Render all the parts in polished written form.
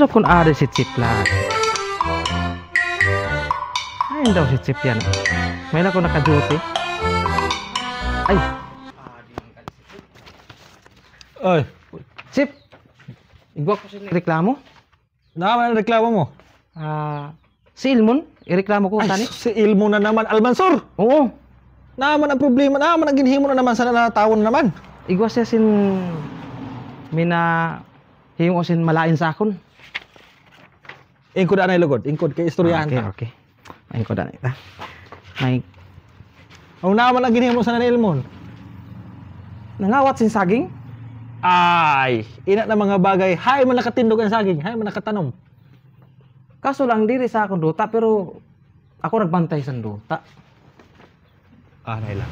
Ano kung ari si Chip lang? Ayun daw si Chip yan. May na ko naka-duty. Ay! Oy, Chip! Igwa ko sila reklamo. naman ang reklamo mo? Si Ilmon, ireklamo ko Ay, tani. si Ilmo na naman, Almansor! Oo. Naman ang problema, naman ang ginhimo na naman sa nanatawon na naman. Igwa siya sin mina hiyong o sin malain sa akon. Ingkod anay lugod, ingkod kay istoryahan Okay, ta. okay. Ayun ko na ita. May Ang naman ang ginhimo sa nanilmon. nangawat sin saging. Ay, ina na mga bagay, hay man nakatindog ang saging, hay man nakatanom. Kaso lang diri sa akong duta pero ako nagbantay sa duta. Anay lang.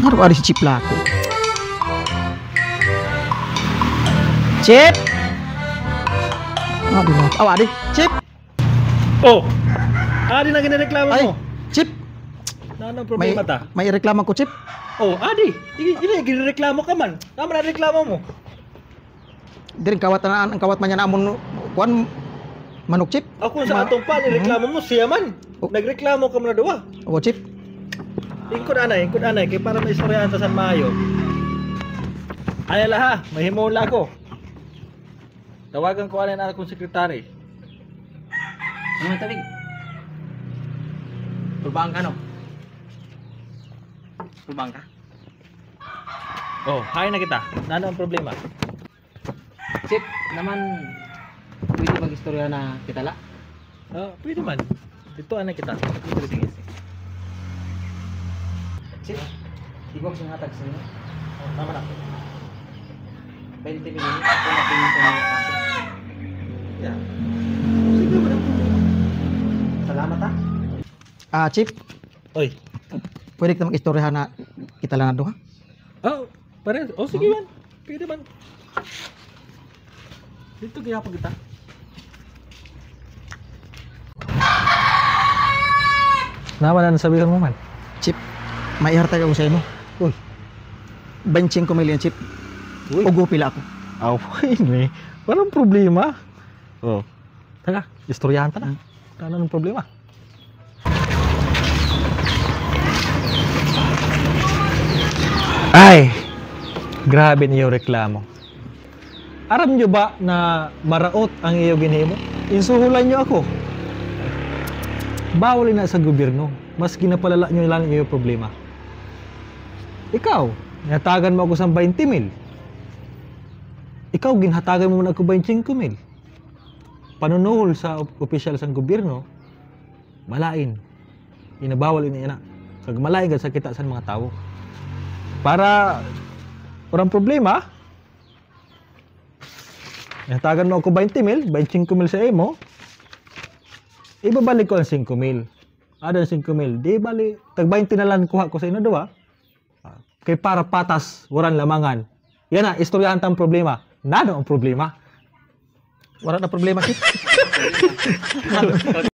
Ngaro ari si Chip lako. Chip. Aduh, adi. Chip. Oh! Adi na ginireklamo Ay, mo. Chip. Ano ang problema ta? May reklamo ko, Chip. Oh, Adi, ini ginireklamo ka man. Naman ang reklamo mo. Diri kawat na ang kawat man niya namon kuan manok, Chip. Ako sa atong pa, nireklamo mo siya man. Oh. Nagreklamo ka man na duwa. O, Chip. Ingkod anay, kay para may istoryahan ta sa maayo. Ay ha, mahimo la ako. Tawagan ko anay na akong sekretary. Ano may tabig? Tulbang ka, no? Tulbang ka? Oh, hay na kita. Nano ang problema? Chip, naman pwede mag-istorya na kita la? Oh, pwede man. Dito anay kita. Dito tingis. Chip, igwag siyang hatag sa inyo. Oh, tama na. 20 minutes, ako na pinito ng kaso. Yeah. Sige man ang problema. Salamat, ha? Chip, Oy. pwede ka mag-istorya na kita lang na doon, ha? Oh, pare. Oh, sige man. Pwede man. Dito kaya pa kita. Naman na sabihin mo man. Chip, may ihartag ako sa imo. Uy. 25 million, Chip. Uy. Ugo pila ako. Aw, ini. Walang problema. Oh. Taka, istoryahan ta na. Ano ang problema? Ay, grabe niyo reklamo. Aram nyo ba na maraot ang iyo ginhimo? Insuhulan nyo ako. Bawal na sa gobyerno. Mas ginapalala nyo lang ang iyo problema. Ikaw, natagan mo ako sa 20 mil. Ikaw, ginhatagan mo na ako 25 mil. Panunuhol sa opisyal sa gobyerno, malain. Inabawal ina. Kag malain sa kita sa mga tao. Para walang problema, natagan mo ako 20 mil, 25 mil sa imo, ibabalik ko ang 5 mil. Ada 5 mil, di bali, tag 20 na lang kuha ko sa ino duwa. Kay para patas, waran lamangan. Yan na, istoryahan tang problema. Nano ang problema? Wala na problema, Chip.